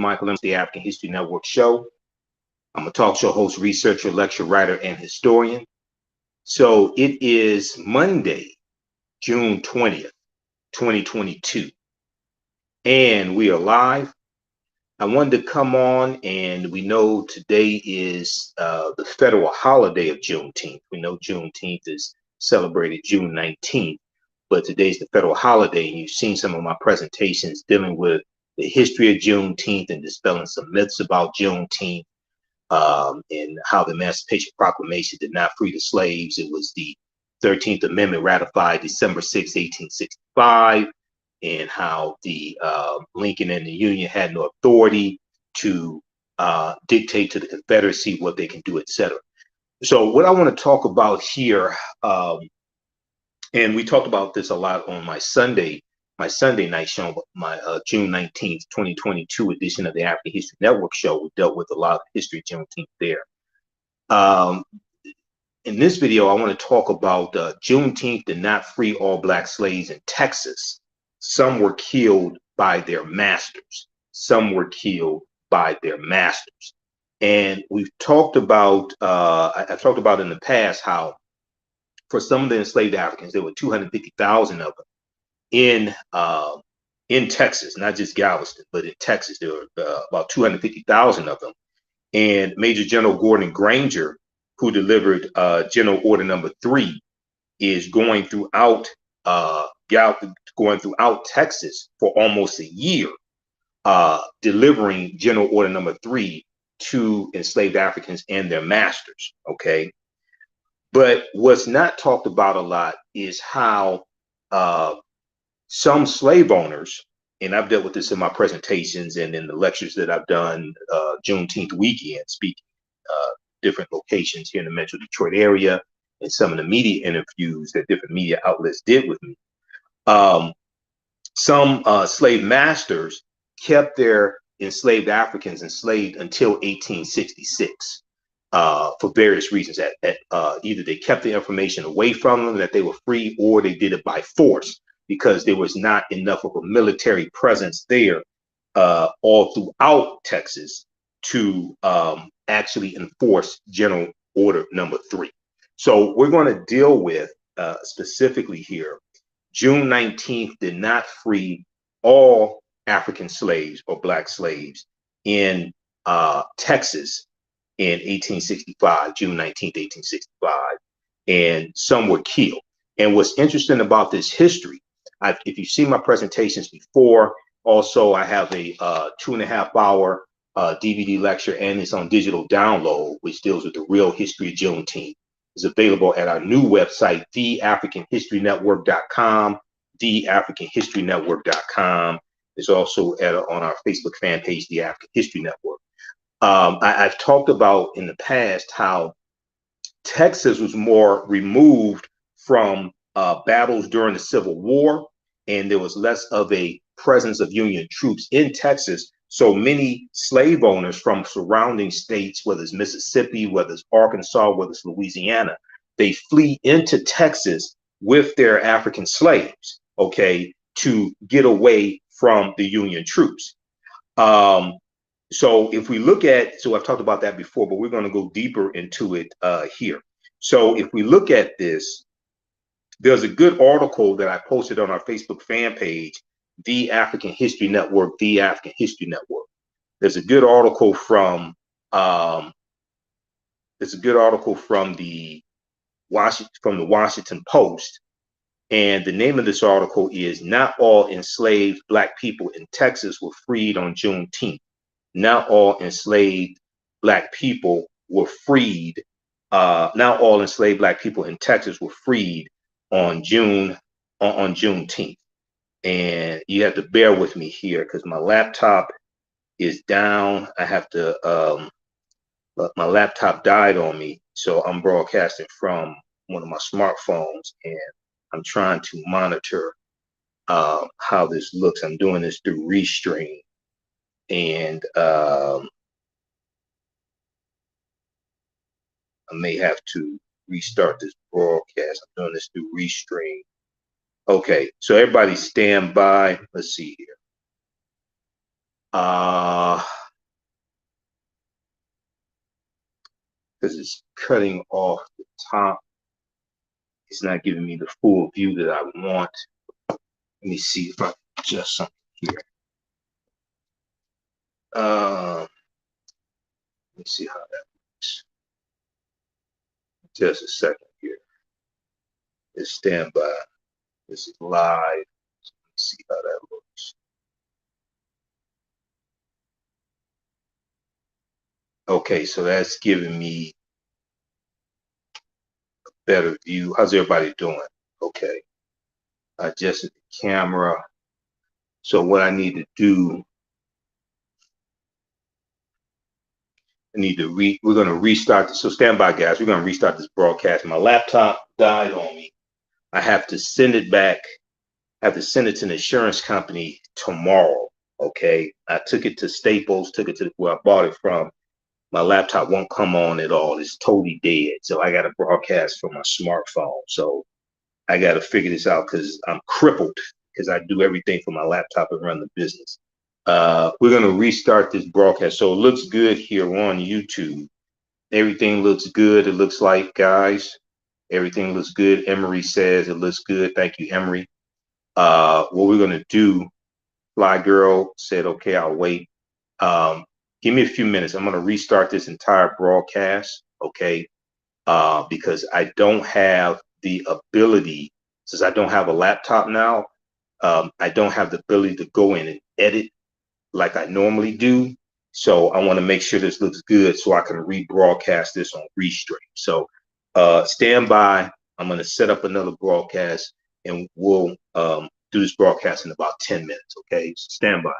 Michael Imhotep, the African History Network show. I'm a talk show host, researcher, lecturer, writer, and historian. So it is Monday, June 20th, 2022, and we are live. I wanted to come on, and we know today is the federal holiday of Juneteenth. We know Juneteenth is celebrated June 19th, but today's the federal holiday, and you've seen some of my presentations dealing with the history of Juneteenth and dispelling some myths about Juneteenth, and how the Emancipation Proclamation did not free the slaves. It was the 13th Amendment ratified December 6, 1865, and how the Lincoln and the Union had no authority to dictate to the Confederacy what they can do, etc. So what I want to talk about here, and we talked about this a lot on my Sunday night show, my June 19th, 2022 edition of the African History Network show. We dealt with a lot of history of Juneteenth there. In this video, I want to talk about Juneteenth did not free all Black slaves in Texas. Some were killed by their masters. Some were killed by their masters. And we've talked about, I've talked about in the past how for some of the enslaved Africans, there were 250,000 of them in Texas, not just Galveston, but in Texas. There were about 250,000 of them. And Major General Gordon Granger, who delivered General Order Number 3, is going throughout Texas for almost a year, delivering General Order Number 3 to enslaved Africans and their masters. Okay, but what's not talked about a lot is how some slave owners, and I've dealt with this in my presentations and in the lectures that I've done Juneteenth weekend, speaking different locations here in the Metro Detroit area, and some of the media interviews that different media outlets did with me. Some slave masters kept their enslaved Africans enslaved until 1866 for various reasons. Either they kept the information away from them that they were free, or they did it by force because there was not enough of a military presence there all throughout Texas to actually enforce General Order Number 3. So we're going to deal with specifically here, June 19th did not free all African slaves or Black slaves in Texas in 1865, June 19th, 1865, and some were killed. And what's interesting about this history, if you've seen my presentations before, also I have a 2.5-hour DVD lecture, and it's on digital download, which deals with the real history of Juneteenth. It's available at our new website, TheAHNShow.com, TheAHNShow.com. It's also on our Facebook fan page, The African History Network. I've talked about in the past how Texas was more removed from battles during the Civil War, and there was less of a presence of Union troops in Texas. So many slave owners from surrounding states, whether it's Mississippi, whether it's Arkansas, whether it's Louisiana, they flee into Texas with their African slaves, okay, to get away from the Union troops. So if we look at, so I've talked about that before, but we're going to go deeper into it here. So if we look at this, there's a good article that I posted on our Facebook fan page, The African History Network, The African History Network. There's a good article from the Washington Post, and the name of this article is "Not All Enslaved Black People in Texas Were Freed on Juneteenth." Not all enslaved Black people were freed. Not all enslaved Black people in Texas were freed on Juneteenth. And you have to bear with me here because my laptop is down. I have to, my laptop died on me. So I'm broadcasting from one of my smartphones, and I'm trying to monitor how this looks. I'm doing this through Restream. And I may have to restart this broadcast. I'm doing this through Restream. Okay, so everybody stand by. Let's see here. because it's cutting off the top. It's not giving me the full view that I want. Let me see if I can adjust something here. Let me see how that works. Just a second here. It's standby. This is live. Let's see how that looks. Okay, so that's giving me a better view. How's everybody doing? Okay. I adjusted the camera. So what I need to do, we're going to restart this. So stand by, guys. We're going to restart this broadcast. My laptop died on me. I have to send it back. I have to send it to an insurance company tomorrow. Okay. I took it to Staples, took it to where I bought it from. My laptop won't come on at all. It's totally dead. So I got to broadcast from my smartphone. So I got to figure this out because I'm crippled because I do everything from my laptop and run the business. We're going to restart this broadcast. So it looks good here on YouTube. Everything looks good. It looks like, guys, everything looks good. Emery says it looks good. Thank you, Emery. What we're going to do, Fly Girl said, okay, I'll wait. Give me a few minutes. I'm going to restart this entire broadcast, okay? Because I don't have the ability, since I don't have a laptop now, I don't have the ability to go in and edit like I normally do. So I want to make sure this looks good so I can rebroadcast this on Restream. So stand by. I'm going to set up another broadcast and we'll do this broadcast in about 10 minutes, okay? So stand by.